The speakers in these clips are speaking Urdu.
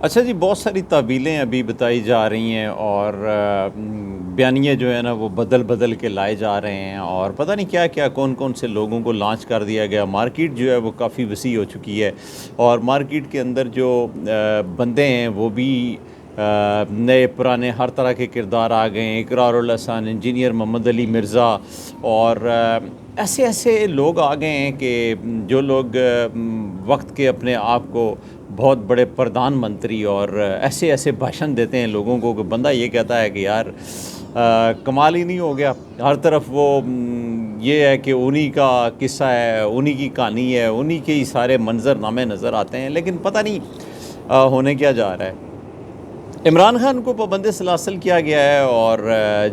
اچھا جی، بہت ساری تعویلیں ابھی بتائی جا رہی ہیں اور بیانیے جو ہے نا وہ بدل بدل کے لائے جا رہے ہیں، اور پتہ نہیں کیا کیا کون کون سے لوگوں کو لانچ کر دیا گیا۔ مارکیٹ جو ہے وہ کافی وسیع ہو چکی ہے، اور مارکیٹ کے اندر جو بندے ہیں وہ بھی نئے پرانے ہر طرح کے کردار آ گئے ہیں۔ اقرار الحسن، انجینئر محمد علی مرزا، اور ایسے ایسے لوگ آ گئے ہیں کہ جو لوگ وقت کے اپنے آپ کو بہت بڑے پردھان منتری اور ایسے ایسے بھاشن دیتے ہیں لوگوں کو کہ بندہ یہ کہتا ہے کہ یار کمال ہی نہیں ہو گیا۔ ہر طرف وہ یہ ہے کہ انہی کا قصہ ہے، انہی کی کہانی ہے، انہی کے ہی سارے منظر نامے نظر آتے ہیں، لیکن پتہ نہیں ہونے کیا جا رہا ہے۔ عمران خان کو پابند سلاسل کیا گیا ہے، اور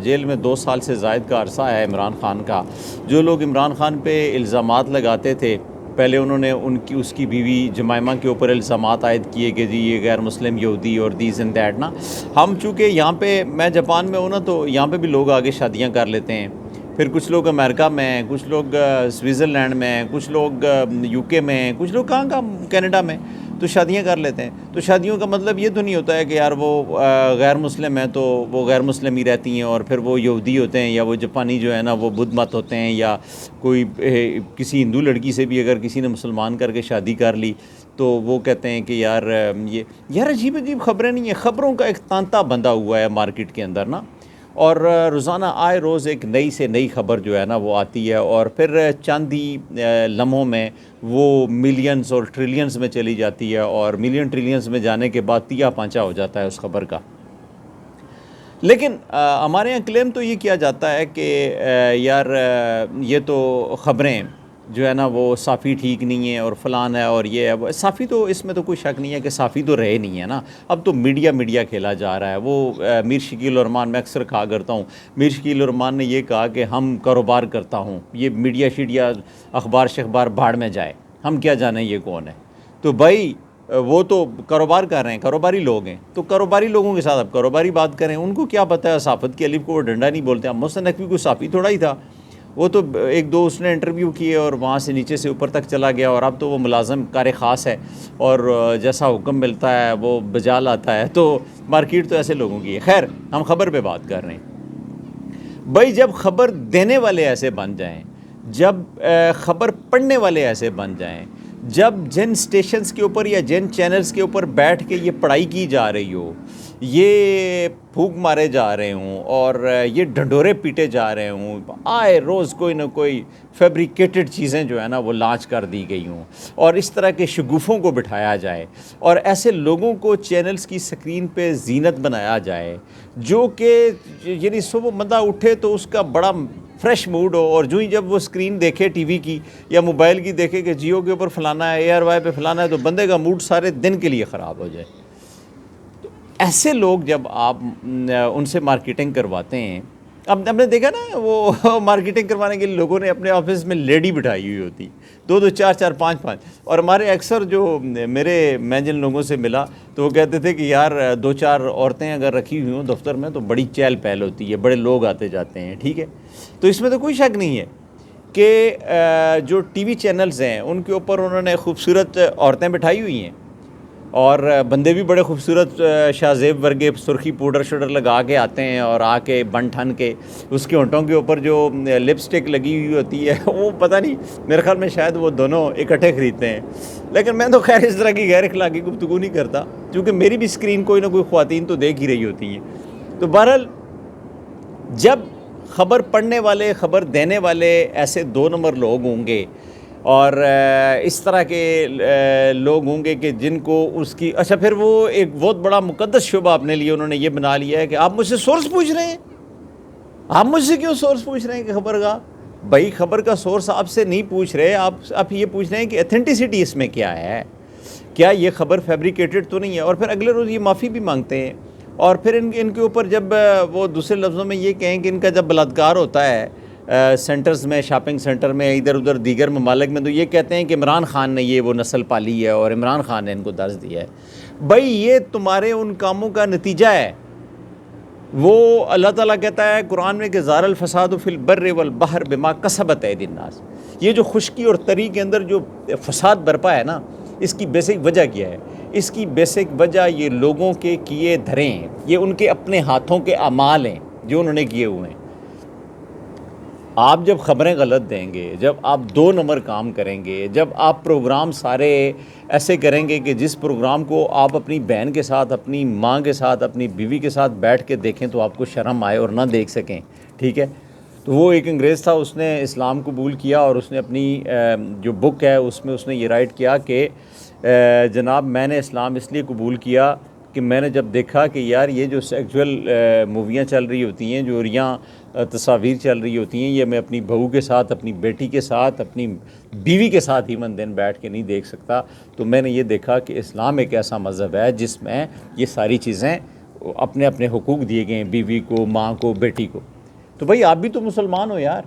جیل میں 2 سال سے زائد کا عرصہ ہے عمران خان کا۔ جو لوگ عمران خان پہ الزامات لگاتے تھے، پہلے انہوں نے اس کی بیوی جمائمہ کے اوپر الزامات عائد کیے کہ جی یہ غیر مسلم یہودی اور دیز اینڈ دیٹ نا۔ ہم چونکہ یہاں پہ، میں جاپان میں ہوں نا، تو یہاں پہ بھی لوگ آگے شادیاں کر لیتے ہیں، پھر کچھ لوگ امریکہ میں ہیں، کچھ لوگ سوئٹزرلینڈ میں ہیں، کچھ لوگ یو کے میں ہیں، کچھ لوگ کہاں کینیڈا میں، تو شادیاں کر لیتے ہیں۔ تو شادیوں کا مطلب یہ تو نہیں ہوتا ہے کہ یار وہ غیر مسلم ہیں تو وہ غیر مسلم ہی رہتی ہیں، اور پھر وہ یہودی ہوتے ہیں، یا وہ جاپانی جو ہے نا وہ بدھ مت ہوتے ہیں، یا کوئی کسی ہندو لڑکی سے بھی اگر کسی نے مسلمان کر کے شادی کر لی تو وہ کہتے ہیں کہ یار یار عجیب عجیب خبریں نہیں ہیں۔ خبروں کا ایک تانتا بندھا ہوا ہے مارکیٹ کے اندر نا، اور روزانہ آئے روز ایک نئی سے نئی خبر جو ہے نا وہ آتی ہے، اور پھر چند ہی لمحوں میں وہ ملینز اور ٹریلینز میں چلی جاتی ہے، اور ملین ٹریلینز میں جانے کے بعد تیا پانچا ہو جاتا ہے اس خبر کا۔ لیکن ہمارے یہاں کلیم تو یہ کیا جاتا ہے کہ یار یہ تو خبریں جو ہے نا وہ صافی ٹھیک نہیں ہیں، اور فلان ہے، اور یہ ہے صافی، تو اس میں تو کوئی شک نہیں ہے کہ صافی تو رہے نہیں ہے نا۔ اب تو میڈیا کھیلا جا رہا ہے۔ وہ میر شکیل الرحمان، میں اکثر کہا کرتا ہوں، میر شکیل الرحمان نے یہ کہا کہ ہم کاروبار کرتا ہوں، یہ میڈیا شیڈیا اخبار شخبار بھاڑ میں جائے، ہم کیا جانیں یہ کون ہے۔ تو بھائی وہ تو کاروبار کر رہے ہیں، کاروباری لوگ ہیں، تو کاروباری لوگوں کے ساتھ اب کاروباری بات کریں، ان کو کیا پتہ ہے صحافت کی الف کو وہ ڈنڈا نہیں بولتے۔ اب محسن نقوی کوئی صحافی تھوڑا ہی تھا، وہ تو ایک دو اس نے انٹرویو کیے اور وہاں سے نیچے سے اوپر تک چلا گیا، اور اب تو وہ ملازم کار خاص ہے، اور جیسا حکم ملتا ہے وہ بجا لاتا ہے۔ تو مارکیٹ تو ایسے لوگوں کی ہے۔ خیر، ہم خبر پہ بات کر رہے ہیں۔ بھائی جب خبر دینے والے ایسے بن جائیں، جب خبر پڑھنے والے ایسے بن جائیں، جب جن سٹیشنز کے اوپر یا جن چینلز کے اوپر بیٹھ کے یہ پڑھائی کی جا رہی ہو، یہ پھونک مارے جا رہے ہوں، اور یہ ڈھنڈورے پیٹے جا رہے ہوں، آئے روز کوئی نہ کوئی فیبریکیٹڈ چیزیں جو ہے نا وہ لانچ کر دی گئی ہوں، اور اس طرح کے شگوفوں کو بٹھایا جائے، اور ایسے لوگوں کو چینلز کی سکرین پہ زینت بنایا جائے، جو کہ یعنی صبح بندہ اٹھے تو اس کا بڑا فریش موڈ ہو، اور جو ہی جب وہ سکرین دیکھے ٹی وی کی یا موبائل کی، دیکھے کہ جیو کے اوپر فلانا ہے، اے آر وائی پہ فلانا ہے، تو بندے کا موڈ سارے دن کے لیے خراب ہو جائے۔ تو ایسے لوگ جب آپ ان سے مارکیٹنگ کرواتے ہیں، اب ہم نے دیکھا نا وہ مارکیٹنگ کروانے کے لیے لوگوں نے اپنے آفس میں لیڈی بٹھائی ہوئی ہوتی، 2 4 4 5 5، اور ہمارے اکثر جو میں جن لوگوں سے ملا تو وہ کہتے تھے کہ یار 2 4 عورتیں اگر رکھی ہوئی ہوں دفتر میں تو بڑی چہل پہل ہوتی ہے، بڑے لوگ آتے جاتے ہیں، ٹھیک ہے۔ تو اس میں تو کوئی شک نہیں ہے کہ جو ٹی وی چینلز ہیں ان کے اوپر انہوں نے خوبصورت عورتیں بٹھائی ہوئی ہیں، اور بندے بھی بڑے خوبصورت شاہ زیب ورگے سرخی پاؤڈر شوڈر لگا کے آتے ہیں، اور آ کے بن ٹھن کے اس کے ہونٹوں کے اوپر جو لپسٹک لگی ہوئی ہوتی ہے وہ پتہ نہیں، میرے خیال میں شاید وہ دونوں اکٹھے خریدتے ہیں، لیکن میں تو خیر اس طرح کی غیر اخلاقی گفتگو نہیں کرتا، کیونکہ میری بھی اسکرین کوئی نہ کوئی خواتین تو دیکھ ہی رہی ہوتی ہیں۔ تو بہرحال جب خبر پڑھنے والے، خبر دینے والے ایسے 2 نمبر لوگ ہوں گے، اور اس طرح کے لوگ ہوں گے کہ جن کو اس کی اچھا، پھر وہ ایک بہت بڑا مقدس شعبہ اپنے لیے انہوں نے یہ بنا لیا ہے کہ آپ مجھ سے سورس پوچھ رہے ہیں، آپ مجھ سے کیوں سورس پوچھ رہے ہیں کہ خبر کا؟ بھائی خبر کا سورس آپ سے نہیں پوچھ رہے، آپ یہ پوچھ رہے ہیں کہ ایتھینٹسٹی اس میں کیا ہے، کیا یہ خبر فیبریکیٹڈ تو نہیں ہے، اور پھر اگلے روز یہ معافی بھی مانگتے ہیں، اور پھر ان کے اوپر جب وہ دوسرے لفظوں میں یہ کہیں کہ ان کا جب بلااتکار ہوتا ہے سینٹرز میں، شاپنگ سینٹر میں، ادھر ادھر دیگر ممالک میں، تو یہ کہتے ہیں کہ عمران خان نے یہ وہ نسل پالی ہے اور عمران خان نے ان کو درس دیا ہے۔ بھائی یہ تمہارے ان کاموں کا نتیجہ ہے۔ وہ اللہ تعالیٰ کہتا ہے قرآن میں کہ ظہر الفساد فی البر والبحر بما کسبت ایدی الناس، یہ جو خشکی اور تری کے اندر جو فساد برپا ہے نا، اس کی بیسک وجہ کیا ہے؟ اس کی بیسک وجہ یہ لوگوں کے کیے دھرے ہیں، یہ ان کے اپنے ہاتھوں کے اعمال ہیں جو انہوں نے کیے ہوئے ہیں۔ آپ جب خبریں غلط دیں گے، جب آپ 2 نمبر کام کریں گے، جب آپ پروگرام سارے ایسے کریں گے کہ جس پروگرام کو آپ اپنی بہن کے ساتھ، اپنی ماں کے ساتھ، اپنی بیوی کے ساتھ بیٹھ کے دیکھیں تو آپ کو شرم آئے اور نہ دیکھ سکیں، ٹھیک ہے؟ تو وہ ایک انگریز تھا، اس نے اسلام قبول کیا اور اس نے اپنی جو بک ہے اس میں اس نے یہ رائٹ کیا کہ جناب میں نے اسلام اس لیے قبول کیا کہ میں نے جب دیکھا کہ یار یہ جو سیکچول موویاں چل رہی ہوتی ہیں، جو یہاں تصاویر چل رہی ہوتی ہیں، یہ میں اپنی بہو کے ساتھ، اپنی بیٹی کے ساتھ، اپنی بیوی کے ساتھ ایون دن بیٹھ کے نہیں دیکھ سکتا۔ تو میں نے یہ دیکھا کہ اسلام ایک ایسا مذہب ہے جس میں یہ ساری چیزیں اپنے اپنے حقوق دیے گئے ہیں، بیوی کو، ماں کو، بیٹی کو۔ تو بھائی آپ بھی تو مسلمان ہو یار،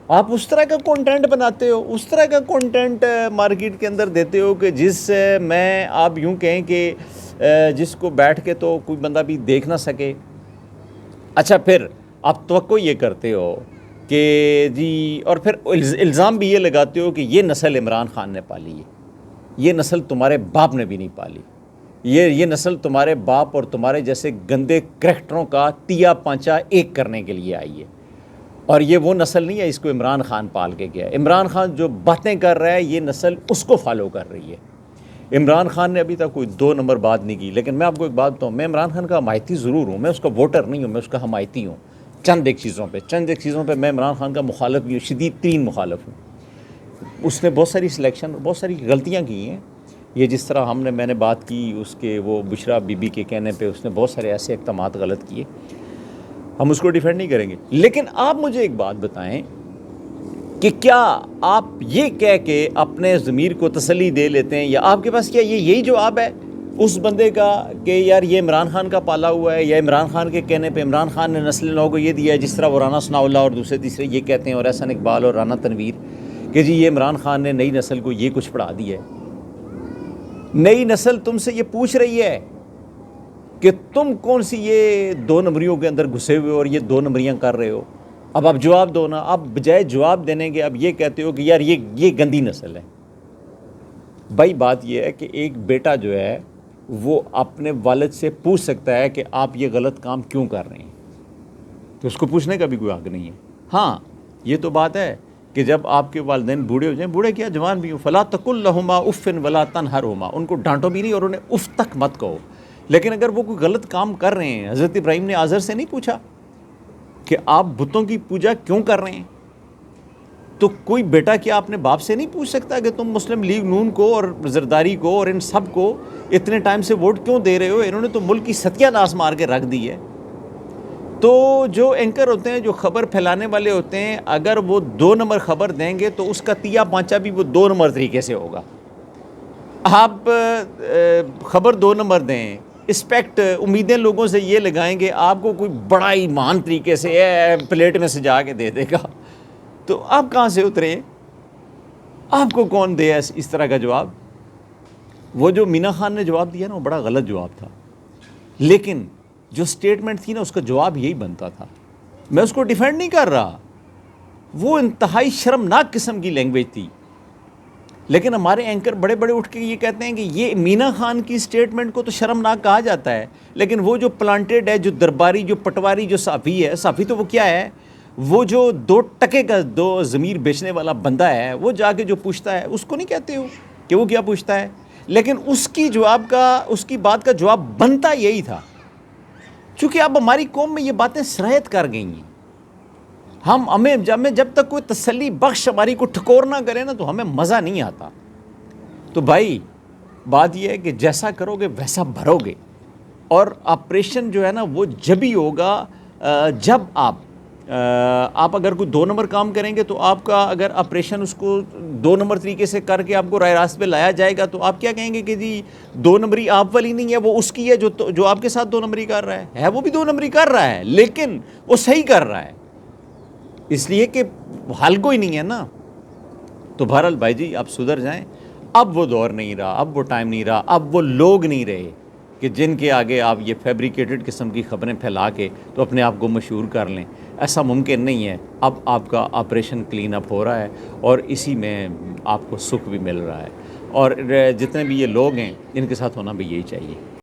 آپ اس طرح کا کنٹینٹ بناتے ہو، اس طرح کا کنٹینٹ مارکیٹ کے اندر دیتے ہو کہ جس میں آپ یوں کہیں کہ جس کو بیٹھ کے تو کوئی بندہ بھی دیکھ نہ سکے۔ اچھا پھر آپ توقع یہ کرتے ہو کہ جی، اور پھر الزام بھی یہ لگاتے ہو کہ یہ نسل عمران خان نے پالی ہے، یہ نسل تمہارے باپ نے بھی نہیں پالی، یہ نسل تمہارے باپ اور تمہارے جیسے گندے کریکٹروں کا تیا پانچا ایک کرنے کے لیے آئی ہے، اور یہ وہ نسل نہیں ہے اس کو عمران خان پال کے گیا ہے۔ عمران خان جو باتیں کر رہا ہے یہ نسل اس کو فالو کر رہی ہے۔ عمران خان نے ابھی تک کوئی 2 نمبر بات نہیں کی، لیکن میں آپ کو ایک بات بتاؤں، میں عمران خان کا حمایتی ضرور ہوں، میں اس کا ووٹر نہیں ہوں، میں اس کا حمایتی ہوں چند ایک چیزوں پہ میں عمران خان کا مخالف بھی ہوں، شدید ترین مخالف ہوں۔ اس نے بہت ساری سلیکشن، بہت ساری غلطیاں کی ہیں، یہ جس طرح میں نے بات کی اس کے وہ بشرا بی بی کے کہنے پہ اس نے بہت سارے ایسے اقدامات غلط کیے، ہم اس کو ڈیفینڈ نہیں کریں گے۔ لیکن آپ مجھے ایک بات بتائیں کہ کیا آپ یہ کہہ کے اپنے ضمیر کو تسلی دے لیتے ہیں، یا آپ کے پاس کیا یہی جواب ہے اس بندے کا کہ یار یہ عمران خان کا پالا ہوا ہے، یا عمران خان کے کہنے پہ عمران خان نے نسل نو کو یہ دیا ہے، جس طرح وہ رانا ثناء اللہ اور دوسرے تیسرے یہ کہتے ہیں، اور احسن اقبال اور رانا تنویر، کہ جی یہ عمران خان نے نئی نسل کو یہ کچھ پڑھا دیا ہے۔ نئی نسل تم سے یہ پوچھ رہی ہے کہ تم کون سی یہ 2 نمبریوں کے اندر گھسے ہوئے اور یہ 2 نمبریاں کر رہے ہو، اب آپ جواب دو نا۔ آپ بجائے جواب دینے کے اب یہ کہتے ہو کہ یار یہ گندی نسل ہے۔ بھائی بات یہ ہے کہ ایک بیٹا جو ہے وہ اپنے والد سے پوچھ سکتا ہے کہ آپ یہ غلط کام کیوں کر رہے ہیں، تو اس کو پوچھنے کا بھی کوئی حق نہیں ہے۔ ہاں یہ تو بات ہے کہ جب آپ کے والدین بوڑھے ہو جائیں، بوڑھے کیا جوان بھی ہوں، فلا تقل لہما اف ولا تنہرہما، ان کو ڈانٹو بھی نہیں اور انہیں اف تک مت کہو۔ لیکن اگر وہ کوئی غلط کام کر رہے ہیں، حضرت ابراہیم نے آزر سے نہیں پوچھا کہ آپ بتوں کی پوجا کیوں کر رہے ہیں، تو کوئی بیٹا کیا اپنے باپ سے نہیں پوچھ سکتا کہ تم مسلم لیگ نون کو اور زرداری کو اور ان سب کو اتنے ٹائم سے ووٹ کیوں دے رہے ہو، انہوں نے تو ملک کی ستیہ ناس مار کے رکھ دی ہے۔ تو جو اینکر ہوتے ہیں، جو خبر پھیلانے والے ہوتے ہیں، اگر وہ 2 نمبر خبر دیں گے تو اس کا تیا پانچا بھی وہ 2 نمبر طریقے سے ہوگا۔ آپ خبر 2 نمبر دیں، اسپیکٹ امیدیں لوگوں سے یہ لگائیں گے آپ کو کوئی بڑا ایمان طریقے سے پلیٹ میں سجا کے دے دے گا، تو آپ کہاں سے اترے؟ آپ کو کون دے اس طرح کا جواب؟ وہ جو مینا خان نے جواب دیا نا وہ بڑا غلط جواب تھا، لیکن جو سٹیٹمنٹ تھی نا اس کا جواب یہی بنتا تھا۔ میں اس کو ڈیفینڈ نہیں کر رہا، وہ انتہائی شرمناک قسم کی لینگویج تھی، لیکن ہمارے اینکر بڑے بڑے اٹھ کے یہ کہتے ہیں کہ یہ مینا خان کی سٹیٹمنٹ کو تو شرمناک کہا جاتا ہے، لیکن وہ جو پلانٹیڈ ہے، جو درباری، جو پٹواری، جو صحافی ہے، صحافی تو وہ کیا ہے، وہ جو 2 ٹکے کا 2 ضمیر بیچنے والا بندہ ہے، وہ جا کے جو پوچھتا ہے اس کو نہیں کہتے ہو کہ وہ کیا پوچھتا ہے، لیکن اس کی بات کا جواب بنتا یہی تھا۔ چونکہ اب ہماری قوم میں یہ باتیں سرایت کر گئی ہیں، ہمیں جب تک کوئی تسلی بخش ہماری کو ٹھکور نہ کرے نا تو ہمیں مزہ نہیں آتا۔ تو بھائی بات یہ ہے کہ جیسا کرو گے ویسا بھرو گے، اور آپریشن جو ہے نا وہ جب ہی ہوگا جب آپ اگر کوئی 2 نمبر کام کریں گے تو آپ کا اگر آپریشن اس کو 2 نمبر طریقے سے کر کے آپ کو رائے راست پہ لایا جائے گا تو آپ کیا کہیں گے کہ جی 2 نمبری آپ والی نہیں ہے، وہ اس کی ہے جو آپ کے ساتھ 2 نمبری کر رہا ہے، وہ بھی 2 نمبری کر رہا ہے لیکن وہ صحیح کر رہا ہے، اس لیے کہ حل کوئی نہیں ہے نا۔ تو بہرحال بھائی جی آپ سدھر جائیں، اب وہ دور نہیں رہا، اب وہ ٹائم نہیں رہا، اب وہ لوگ نہیں رہے کہ جن کے آگے آپ یہ فیبریکیٹڈ قسم کی خبریں پھیلا کے تو اپنے آپ کو مشہور کر لیں، ایسا ممکن نہیں ہے۔ اب آپ کا آپریشن کلین اپ ہو رہا ہے اور اسی میں آپ کو سکھ بھی مل رہا ہے، اور جتنے بھی یہ لوگ ہیں ان کے ساتھ ہونا بھی یہی چاہیے.